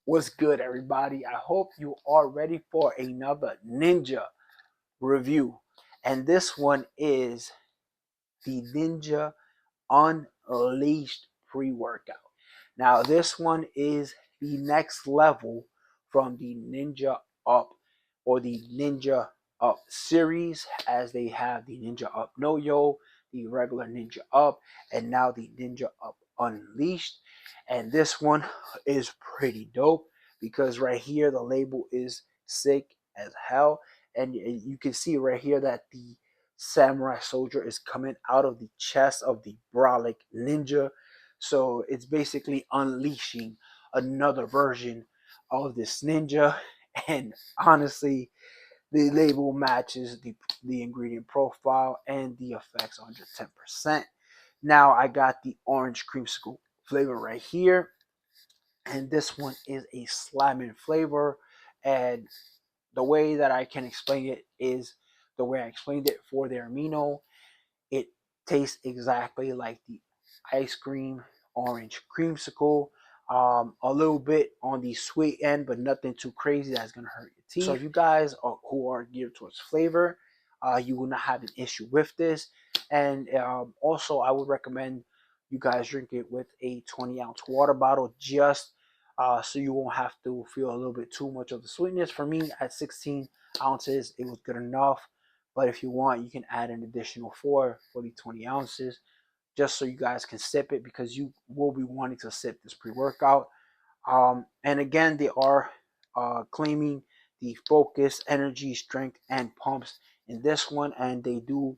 What's good, everybody? I hope you are ready for another Ninja review. And this one is the Ninja Unleashed pre-workout. Now, this one is the next level from the Ninja Up or the Ninja Up series, as they have the Ninja Up No Yo, the regular Ninja Up, and now the Ninja Up Unleashed. And this one is pretty dope because right here the label is sick as hell, and you can see right here that the samurai soldier is coming out of the chest of the brolic ninja. So it's basically unleashing another version of this ninja. And honestly, the label matches the ingredient profile and the effects 110%. Now I got the orange creamsicle flavor right here, and this one is a slamming flavor. And the way that I can explain it is the way I explained it for the amino. It tastes exactly like the ice cream orange creamsicle. A little bit on the sweet end, but nothing too crazy that's gonna hurt your teeth. So if you guys who are geared towards flavor, you will not have an issue with this. And also, I would recommend you guys drink it with a 20-ounce water bottle, just so you won't have to feel a little bit too much of the sweetness. For me, at 16 ounces, it was good enough. But if you want, you can add an additional 4 for the 20 ounces, just so you guys can sip it, because you will be wanting to sip this pre-workout. And again, they are claiming the focus, energy, strength, and pumps in this one, and they do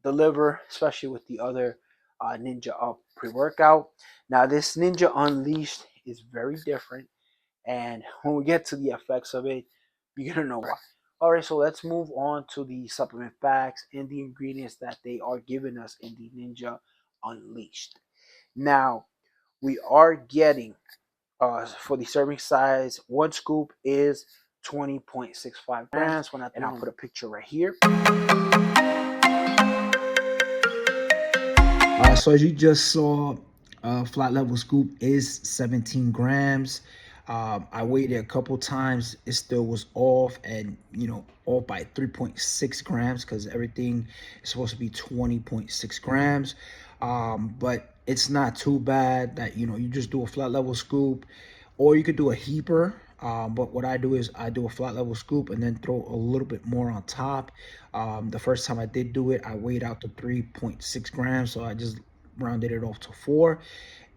deliver, especially with the other Ninja Up pre-workout. Now, this Ninja Unleashed is very different, and when we get to the effects of it, you're gonna know why. All right, so let's move on to the supplement facts and the ingredients that they are giving us in the Ninja Unleashed. Now, we are getting for the serving size, one scoop is 20.65 grams. And I'll put a picture right here. So as you just saw, flat level scoop is 17 grams. I weighed it a couple times. It still was off, and off by 3.6 grams, because everything is supposed to be 20.6 grams. But it's not too bad that you just do a flat level scoop, or you could do a heaper. But what I do is I do a flat level scoop and then throw a little bit more on top. The first time I did do it, I weighed out to 3.6 grams, so I just rounded it off to 4,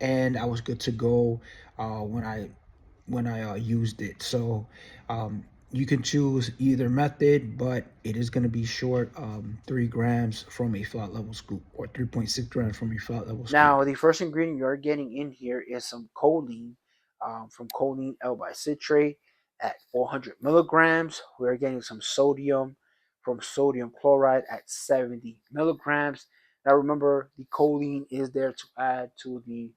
and I was good to go when I used it. So you can choose either method, but it is going to be short 3 grams from a flat level scoop, or 3.6 grams from a flat level scoop. Now, the first ingredient you're getting in here is some choline, from choline L-bicitrate at 400 milligrams. We're getting some sodium from sodium chloride at 70 milligrams. Now, remember, the choline is there to add to the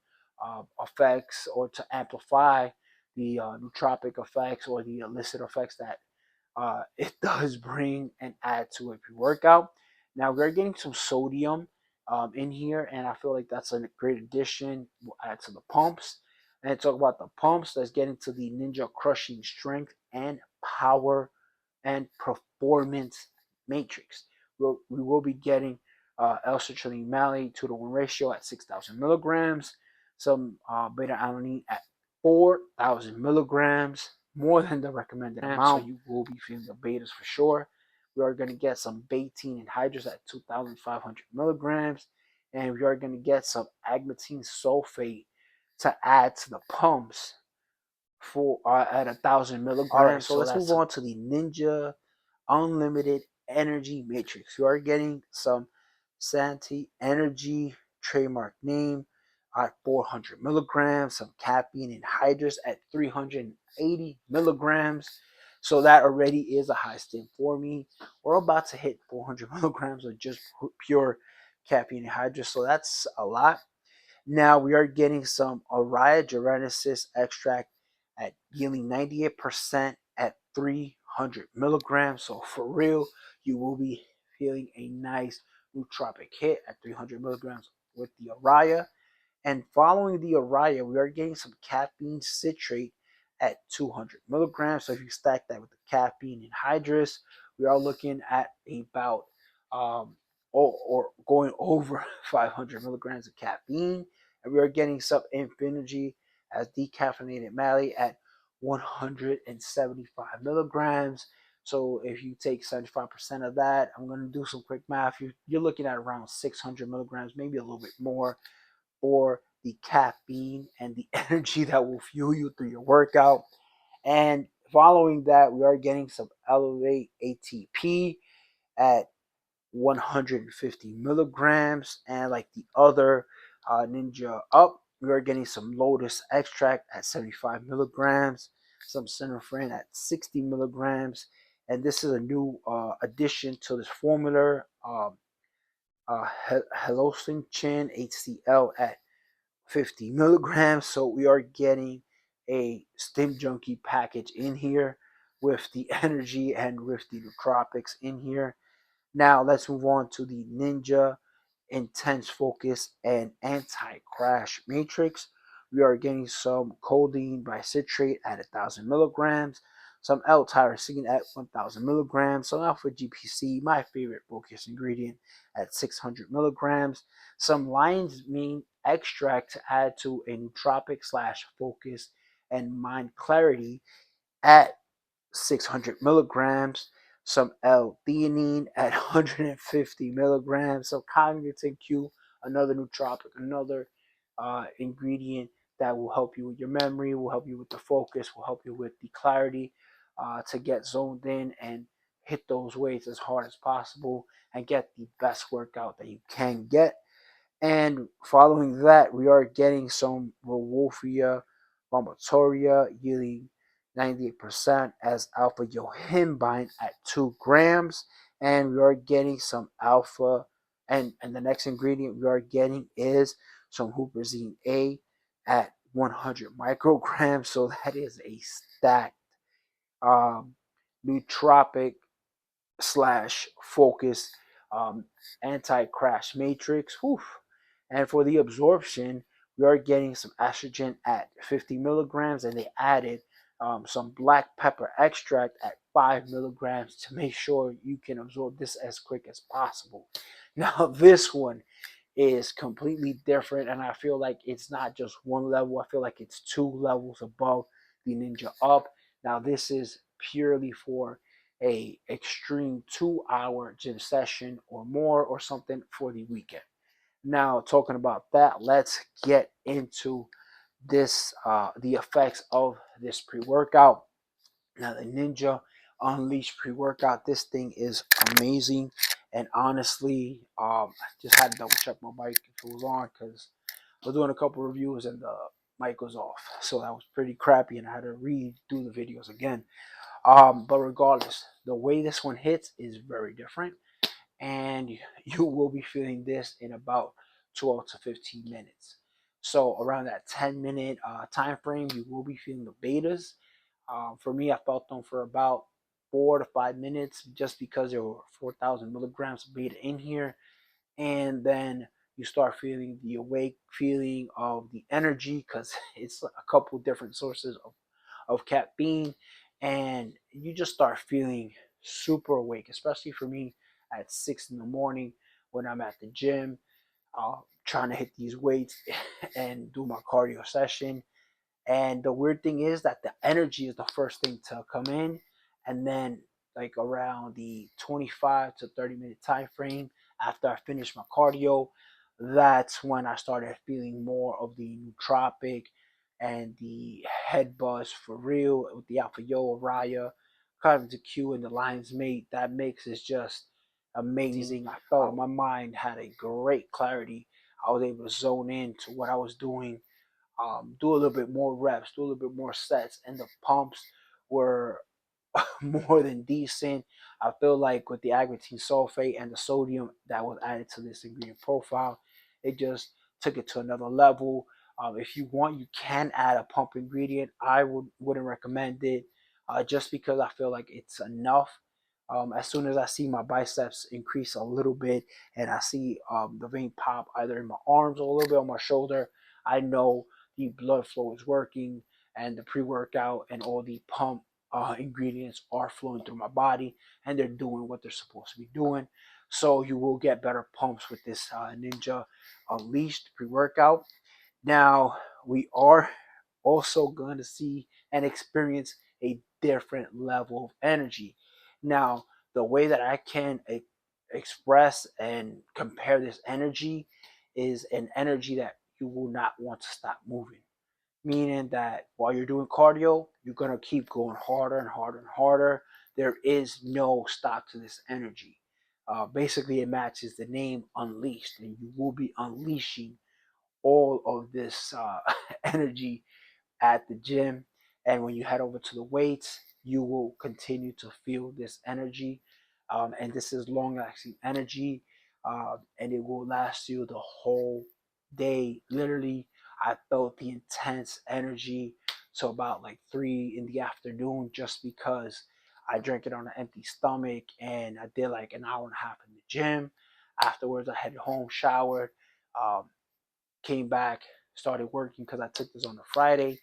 effects, or to amplify the nootropic effects or the illicit effects that it does bring and add to a pre-workout. Now, we're getting some sodium in here, and I feel like that's a great addition. We'll add to the pumps. And talk about the pumps, let's get into the Ninja Crushing Strength and Power and Performance Matrix. We will be getting L-citrulline malate 2-to-1 ratio at 6,000 milligrams, some beta-alanine at 4,000 milligrams, more than the recommended amount. So you will be feeling the betas for sure. We are going to get some betaine anhydrous at 2,500 milligrams, and we are going to get some agmatine sulfate to add to the pumps for at 1,000 milligrams. All right, so let's move on to the Ninja Unlimited Energy Matrix. You are getting some Santi Energy trademark name at 400 milligrams, some caffeine anhydrous at 380 milligrams. So that already is a high stim for me. We're about to hit 400 milligrams of just pure caffeine anhydrous, so that's a lot. Now we are getting some Aurea genesis extract at yielding 98% at 300 milligrams. So for real, you will be feeling a nice nootropic hit at 300 milligrams with the Aurea. And following the Aurea, we are getting some caffeine citrate at 200 milligrams. So if you stack that with the caffeine anhydrous, we are looking at about or going over 500 milligrams of caffeine, and we are getting some Infinergy as decaffeinated Mally at 175 milligrams. So if you take 75% of that, I'm going to do some quick math. You're looking at around 600 milligrams, maybe a little bit more, for the caffeine and the energy that will fuel you through your workout. And following that, we are getting some Elevate ATP at 150 milligrams. And like the other Ninja Up, we are getting some Lotus extract at 75 milligrams, some Cinnafrin at 60 milligrams. And this is a new addition to this formula. Halocin HCl at 50 milligrams. So we are getting a Stim Junkie package in here with the energy and with the nootropics in here. Now let's move on to the Ninja Intense Focus and Anti-Crash Matrix. We are getting some codeine bicitrate at 1,000 milligrams, some L-tyrosine at 1,000 milligrams, some alpha GPC, my favorite focus ingredient, at 600 milligrams, some lion's mane extract to add to a nootropic slash focus and mind clarity at 600 milligrams, some L-theanine at 150 milligrams, some cognitive Q, another nootropic, another ingredient that will help you with your memory, will help you with the focus, will help you with the clarity to get zoned in and hit those weights as hard as possible and get the best workout that you can get. And following that, we are getting some Wolfia vomitoria yielding 98% as alpha yohimbine at 2 grams. And we are getting some alpha. And the next ingredient we are getting is some huperzine A at 100 micrograms. So that is a stacked um, nootropic slash focus anti-crash matrix. Whew. And for the absorption, we are getting some estrogen at 50 milligrams, and they added some black pepper extract at 5 milligrams to make sure you can absorb this as quick as possible. Now, this one is completely different, and I feel like it's not just one level. I feel like it's 2 levels above the Ninja Up. Now, this is purely for a extreme 2-hour gym session or more or something for the weekend. Now, talking about that, let's get into this the effects of this pre-workout. Now, the Ninja Unleashed pre-workout, this thing is amazing. And honestly, I just had to double check my mic if it was on because I was doing a couple reviews and the mic was off. So that was pretty crappy and I had to redo the videos again. But regardless, the way this one hits is very different, and you will be feeling this in about 12 to 15 minutes. So around that 10-minute time frame, you will be feeling the betas. For me, I felt them for about 4 to 5 minutes, just because there were 4,000 milligrams of beta in here, and then you start feeling the awake feeling of the energy because it's a couple different sources of caffeine, and you just start feeling super awake, especially for me at 6 in the morning when I'm at the gym, trying to hit these weights and do my cardio session. And the weird thing is that the energy is the first thing to come in, and then like around the 25 to 30 minute time frame after I finish my cardio, that's when I started feeling more of the nootropic and the head buzz for real with the Alpha Yo, Raya, kind of the Q and the Lion's Mate. That mix is just amazing. I felt my mind had a great clarity. I was able to zone in to what I was doing, do a little bit more reps, do a little bit more sets, and the pumps were more than decent. I feel like with the agrotine sulfate and the sodium that was added to this ingredient profile, it just took it to another level. If you want, you can add a pump ingredient. I wouldn't recommend it, just because I feel like it's enough. As soon as I see my biceps increase a little bit and I see the vein pop either in my arms or a little bit on my shoulder, I know the blood flow is working and the pre-workout and all the pump ingredients are flowing through my body, and they're doing what they're supposed to be doing. So you will get better pumps with this Ninja Unleashed pre-workout. Now we are also going to see and experience a different level of energy. Now, the way that I can express and compare this energy is an energy that you will not want to stop moving. Meaning that while you're doing cardio, you're going to keep going harder and harder and harder. There is no stop to this energy. Basically, it matches the name Unleashed, and you will be unleashing all of this energy at the gym. And when you head over to the weights, you will continue to feel this energy. And this is long lasting energy, and it will last you the whole day. Literally, I felt the intense energy to about like 3 in the afternoon, just because I drank it on an empty stomach, and I did like an hour and a half in the gym. Afterwards, I headed home, showered, um, came back, started working because I took this on a Friday,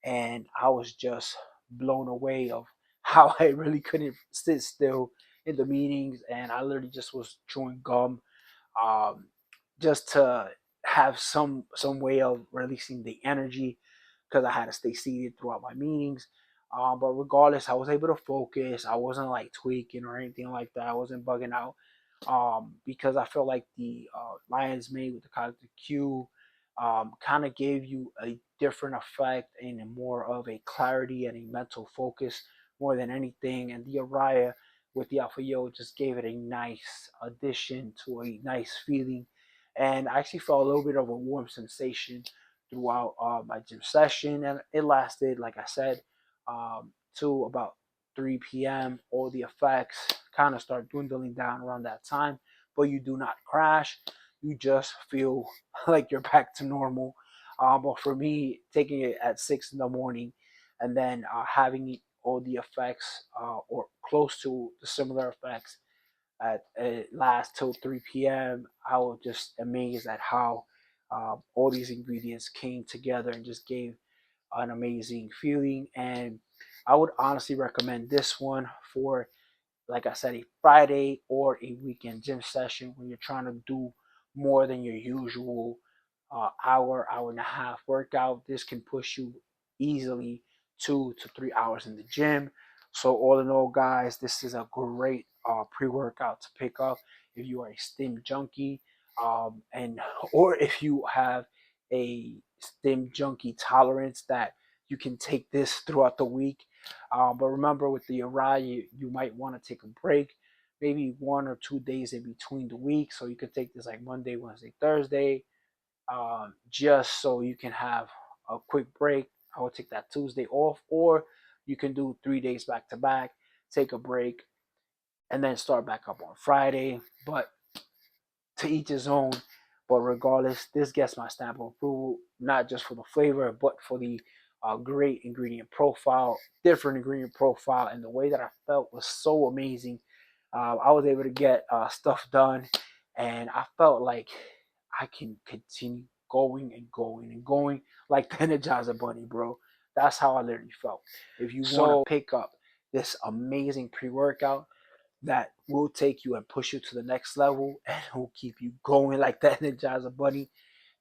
and I was just blown away of how I really couldn't sit still in the meetings, and I literally just was chewing gum, um, just to have some way of releasing the energy because I had to stay seated throughout my meetings. But regardless, I was able to focus. I wasn't like tweaking or anything like that. I wasn't bugging out, because I felt like the Lions made with the cognitive cue kind of gave you a different effect and a more of a clarity and a mental focus more than anything. And the Araya with the Alpha Yo just gave it a nice addition to a nice feeling. And I actually felt a little bit of a warm sensation throughout my gym session. And it lasted, like I said, to about 3 p.m. All the effects kind of start dwindling down around that time, but you do not crash. You just feel like you're back to normal. But for me, taking it at 6 in the morning and then having all the effects or close to the similar effects at last till 3 p.m., I was just amazed at how all these ingredients came together and just gave an amazing feeling. And I would honestly recommend this one for, like I said, a Friday or a weekend gym session when you're trying to do more than your usual hour and a half workout. This can push you easily 2 to 3 hours in the gym. So all in all, guys, this is a great pre-workout to pick up if you are a Stim junkie, and or if you have a Stim junkie tolerance that you can take this throughout the week. But remember, with the Arai, you might want to take a break, maybe 1 or 2 days in between the week. So you could take this like Monday, Wednesday, Thursday, just so you can have a quick break. I would take that Tuesday off, or you can do 3 days back to back, take a break, and then start back up on Friday. But to each his own. But regardless, this gets my stamp of approval, not just for the flavor, but for the great ingredient profile, different ingredient profile, and the way that I felt was so amazing. I was able to get stuff done, and I felt like I can continue going and going and going like the Energizer Bunny, bro. That's how I literally felt. If you want to pick up this amazing pre-workout, that will take you and push you to the next level and will keep you going like that Energizer Bunny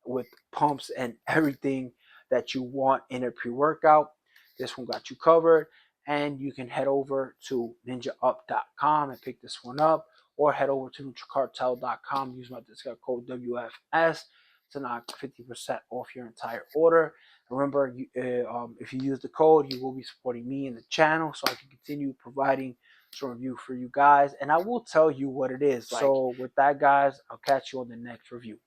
with pumps and everything that you want in a pre-workout. This one got you covered, and you can head over to ninjaup.com and pick this one up, or head over to nutricartel.com, use my discount code WFS to knock 50% off your entire order. Remember, if you use the code, you will be supporting me in the channel so I can continue providing some review for you guys, and I will tell you what it is. So with that, guys, I'll catch you on the next review.